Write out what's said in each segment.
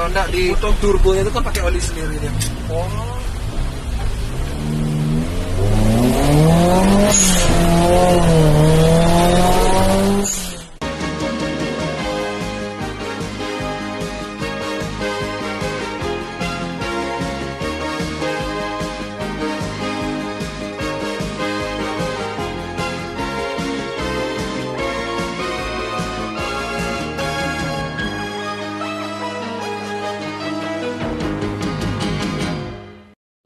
enggak di untuk turbonya itu kan pakai oli sendiri dia. Oh.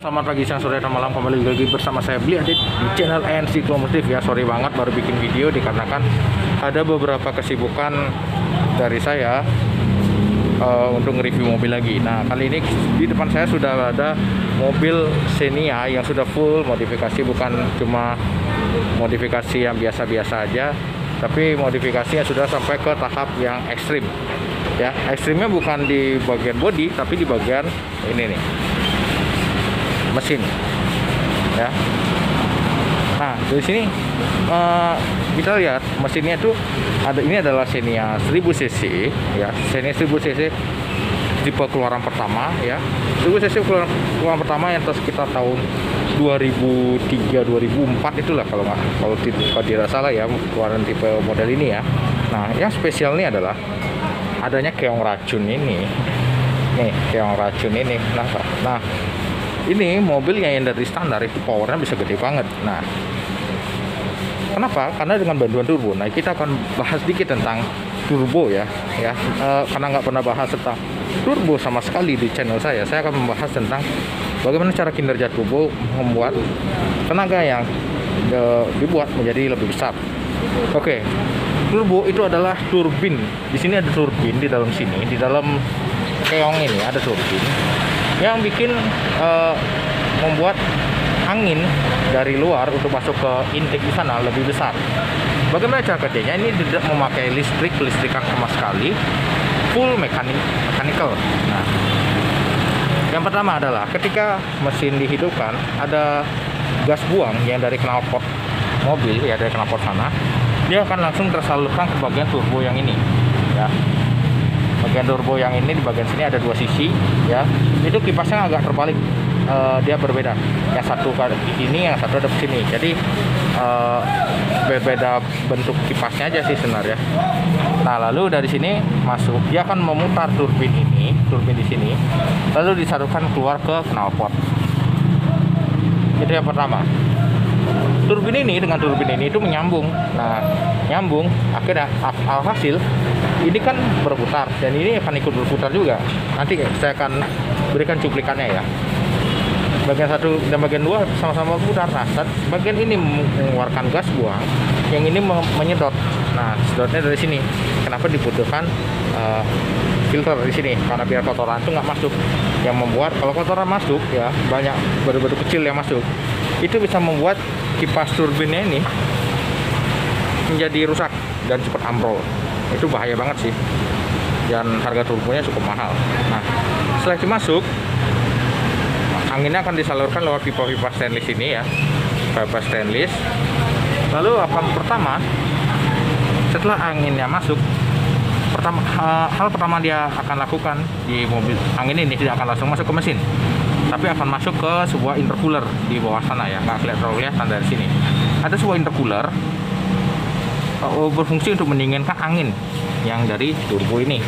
Selamat pagi, siang, sore, dan malam. Kembali lagi bersama saya Bli Adit di channel Ensiklomotif ya. Sorry banget baru bikin video dikarenakan ada beberapa kesibukan dari saya untuk nge-review mobil lagi. Nah, kali ini di depan saya sudah ada mobil Xenia yang sudah full modifikasi, bukan cuma modifikasi yang biasa-biasa aja, tapi modifikasi yang sudah sampai ke tahap yang ekstrim. Ya, ekstrimnya bukan di bagian bodi, tapi di bagian ini nih, mesin ya. Nah, dari sini kita lihat mesinnya tuh ada, ini adalah Xenia 1000 cc ya, Xenia 1000 cc tipe keluaran pertama ya. 1000 cc keluaran pertama yang sekitar tahun 2003 2004 itulah kalau tidak salah ya, keluaran tipe model ini ya. Nah, yang spesial ini adalah adanya keong racun ini nih, keong racun ini. Nah, ini mobil yang dari standar itu powernya bisa gede banget. Nah, kenapa? Karena dengan bantuan turbo. Nah, kita akan bahas sedikit tentang turbo ya. Karena nggak pernah bahas tentang turbo sama sekali di channel saya akan membahas tentang bagaimana cara kinerja turbo membuat tenaga yang dibuat menjadi lebih besar. Oke, turbo itu adalah turbin. Di sini ada turbin di dalam sini, di dalam keong ini ada turbin yang bikin membuat angin dari luar untuk masuk ke intake di sana lebih besar. Bagaimana cara kerjanya? Ini tidak memakai listrikan sama sekali, full mechanical. Nah, yang pertama adalah ketika mesin dihidupkan, ada gas buang yang dari knalpot mobil ya, dari knalpot sana, dia akan langsung tersalurkan ke bagian turbo yang ini ya. Bagian turbo yang ini, di bagian sini ada dua sisi ya. Itu kipasnya agak terbalik, dia berbeda. Yang satu di sini, yang satu ada di sini. Jadi berbeda bentuk kipasnya aja sih sebenarnya. Nah, lalu dari sini masuk, dia akan memutar turbin di sini, lalu disalurkan keluar ke knalpot. Itu yang pertama. Turbin ini dengan turbin ini itu menyambung. Nah, nyambung, akhirnya alhasil ini kan berputar, dan ini akan ikut berputar juga. Nanti saya akan berikan cuplikannya ya. Bagian satu dan bagian dua sama-sama berputar. Nah, bagian ini mengeluarkan gas buang, yang ini menyedot. Nah, sedotnya dari sini. Kenapa dibutuhkan filter di sini? Karena biar kotoran itu nggak masuk. Yang membuat kalau kotoran masuk ya, banyak batu-batu kecil yang masuk, itu bisa membuat kipas turbinnya ini menjadi rusak dan cepat ambrol. Itu bahaya banget sih, dan harga turbonya cukup mahal. Nah, setelah itu masuk, anginnya akan disalurkan lewat pipa-pipa stainless ini ya, pipa stainless. Lalu pertama, setelah anginnya masuk, hal pertama dia akan lakukan di mobil, angin ini tidak akan langsung masuk ke mesin, tapi akan masuk ke sebuah intercooler di bawah sana ya, nggak kelihatan dari sini. Ada sebuah intercooler berfungsi untuk mendinginkan angin yang dari turbo ini.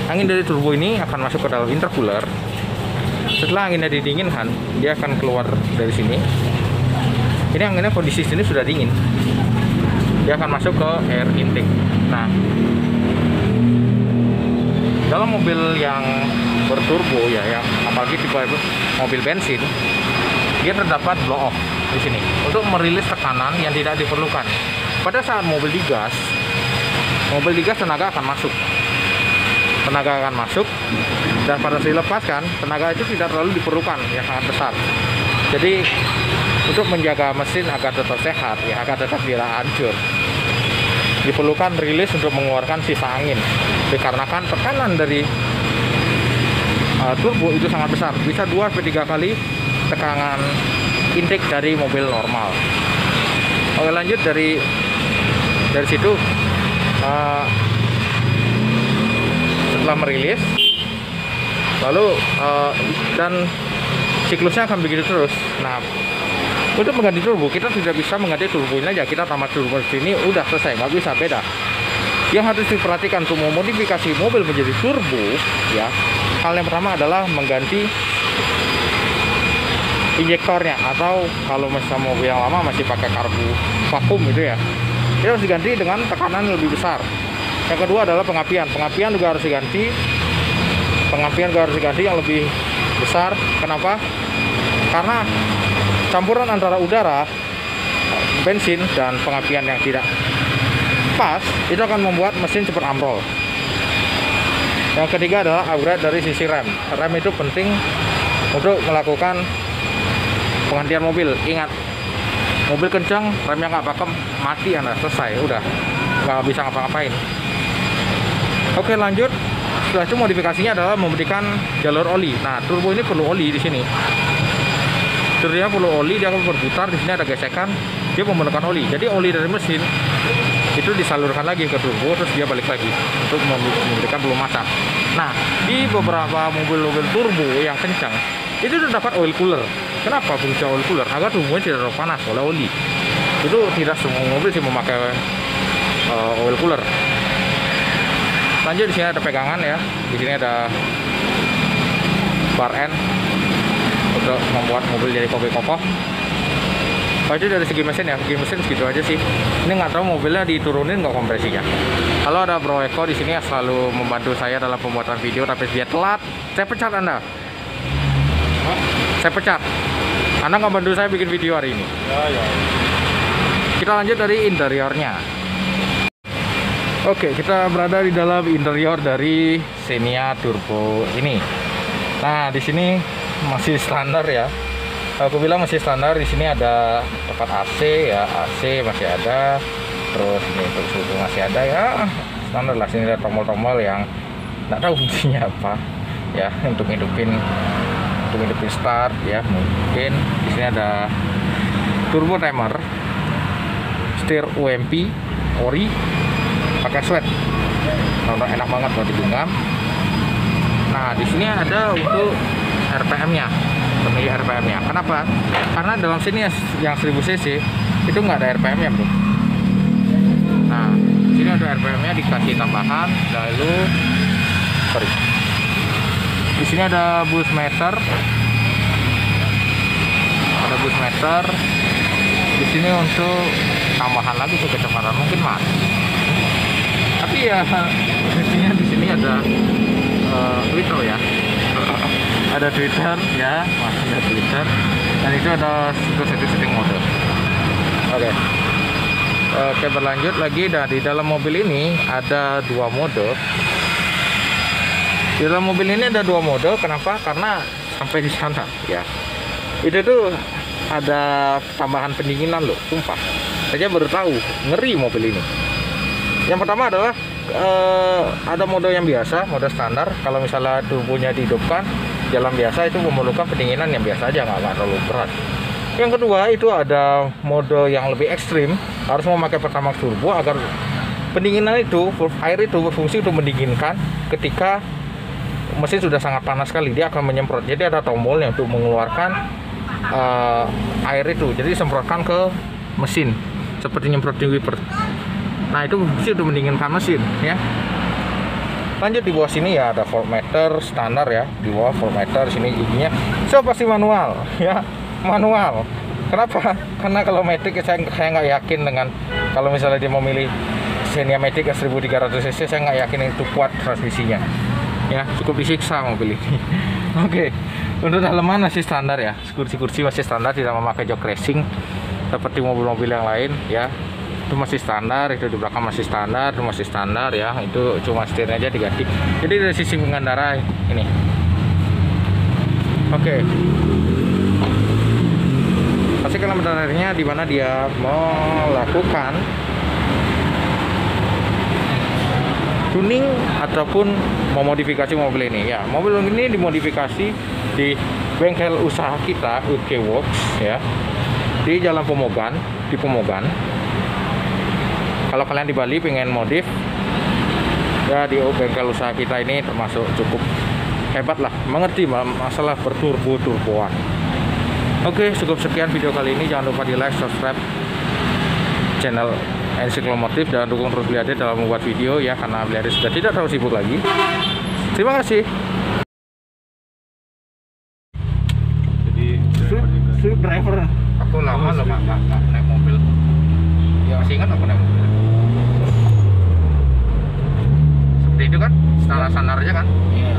Angin dari turbo ini akan masuk ke dalam intercooler. Setelah anginnya didinginkan, dia akan keluar dari sini. Ini anginnya kondisi sini sudah dingin, dia akan masuk ke air intake. Nah, dalam mobil yang berturbo ya, yang apalagi tipe mobil bensin, dia terdapat blow off di sini untuk merilis tekanan yang tidak diperlukan. Pada saat mobil digas tenaga akan masuk, dan pada saat dilepaskan, tenaga itu tidak terlalu diperlukan yang sangat besar. Jadi untuk menjaga mesin agar tetap sehat ya, agar tetap tidak hancur, diperlukan rilis untuk mengeluarkan sisa angin. Dikarenakan tekanan dari turbo itu sangat besar, bisa 2-3 kali tekanan intake dari mobil normal. Oke, lanjut dari situ, setelah merilis, Lalu dan siklusnya akan begitu terus. Nah, untuk mengganti turbo kita tidak bisa mengganti turbonya aja, kita tamat turbo ini udah selesai, nggak bisa, beda. Yang harus diperhatikan untuk memodifikasi mobil menjadi turbo ya, hal yang pertama adalah mengganti injektornya, atau kalau misalnya mobil yang lama masih pakai karbu vakum itu ya, itu harus diganti dengan tekanan lebih besar. Yang kedua adalah pengapian juga harus diganti, yang lebih besar. Kenapa? Karena campuran antara udara, bensin, dan pengapian yang tidak pas itu akan membuat mesin cepat ambrol. Yang ketiga adalah upgrade dari sisi rem. Rem itu penting untuk melakukan penggantian mobil. Ingat, mobil kencang, remnya nggak pakem, mati Anda, selesai, udah nggak bisa ngapa-ngapain. Oke, lanjut. Setelah itu modifikasinya adalah memberikan jalur oli. Nah, turbo ini perlu oli di sini. Turbonya perlu oli, dia akan berputar. Di sini ada gesekan, dia memerlukan oli. Jadi oli dari mesin itu disalurkan lagi ke turbo, terus dia balik lagi untuk memberikan volume massa. Nah, di beberapa mobil-mobil turbo yang kencang itu terdapat oil cooler. Kenapa fungsi oil cooler? Agar turbonya tidak terlalu panas oleh oli. Itu tidak semua mobil sih memakai oil cooler. Lanjut, di sini ada pegangan ya. Di sini ada bar end untuk membuat mobil jadi kokoh. Itu dari segi mesin ya, segi mesin segitu aja sih. Ini nggak tahu mobilnya diturunin nggak kompresinya. Kalau ada Bro Eko di sini selalu membantu saya dalam pembuatan video, tapi dia telat, saya pecat Anda. Saya pecat. Anda nggak bantu saya bikin video hari ini. Ya. Kita lanjut dari interiornya. Oke, kita berada di dalam interior dari Xenia Turbo ini. Nah, di sini masih standar ya. Aku bilang masih standar. Di sini ada tempat AC ya, AC masih ada. Terus ini untuk suhu masih ada ya, standar lah. Sini ada tombol-tombol yang nggak tahu fungsinya apa ya, untuk hidupin start ya mungkin. Di sini ada turbo timer, setir UMP ori, pakai sweat, enak banget buat digenggam. Nah, di sini ada untuk RPM-nya, pemilih RPM-nya. Kenapa? Karena dalam sini yang 1000 cc itu nggak ada RPM-nya, bro. Nah, sini ada RPM-nya dikasih tambahan. Lalu, di sini ada boost meter, Di sini untuk tambahan lagi ke kecepatan mungkin mas. Tapi ya, di sini ada Twitter ya. Ada Twitter ya, masih ada Twitter, dan itu ada setting mode. Oke, berlanjut lagi. Dan di dalam mobil ini ada dua mode. Di dalam mobil ini ada dua mode. Kenapa? Karena sampai di sana ya, itu tuh ada tambahan pendinginan loh, sumpah. Saya baru tahu, ngeri mobil ini. Yang pertama adalah ada mode yang biasa, mode standar. Kalau misalnya turbonya dihidupkan, jalan biasa itu memerlukan pendinginan yang biasa aja, nggak terlalu berat. Yang kedua itu ada mode yang lebih ekstrim, harus memakai Pertamax turbo agar pendinginan itu, air itu berfungsi untuk mendinginkan ketika mesin sudah sangat panas sekali, dia akan menyemprot. Jadi ada tombolnya untuk mengeluarkan air itu, jadi disemprotkan ke mesin seperti nyemprot di wiper. Nah, itu berfungsi untuk mendinginkan mesin ya. Lanjut, di bawah sini ya ada voltmeter standar ya, di bawah voltmeter sini giginya. So pasti manual ya, manual. Kenapa? Karena kalau Matic saya nggak yakin dengan, kalau misalnya dia memilih Xenia Matic 1300 cc, saya nggak yakin itu kuat transmisinya. Ya, cukup disiksa mobil ini. Oke. Untuk dalaman masih standar ya, kursi-kursi masih standar, tidak memakai jok racing seperti mobil-mobil yang lain ya. Itu masih standar, itu di belakang masih standar, itu masih standar ya. Itu cuma setirnya aja diganti. Jadi dari sisi pengendara ini. Oke. Pastikan benarnya di mana dia melakukan tuning ataupun memodifikasi mobil ini ya. Mobil ini dimodifikasi di bengkel usaha kita, UK Works ya, di Jalan Pemogan, di Pemogan. Kalau kalian di Bali pengen modif ya, di bengkel usaha kita ini termasuk cukup hebat lah, mengerti masalah berturbo-turboan. Oke, cukup sekian video kali ini. Jangan lupa di like, subscribe channel Ensiklomotif dan dukung terus Beli Ade dalam membuat video ya, karena Beli Ade sudah tidak terlalu sibuk lagi. Terima kasih. Jadi Swift driver. Aku lama loh nggak naik mobil. Ya masih ingat aku naik mobil. Seperti itu kan, standar-standarnya kan. Iya.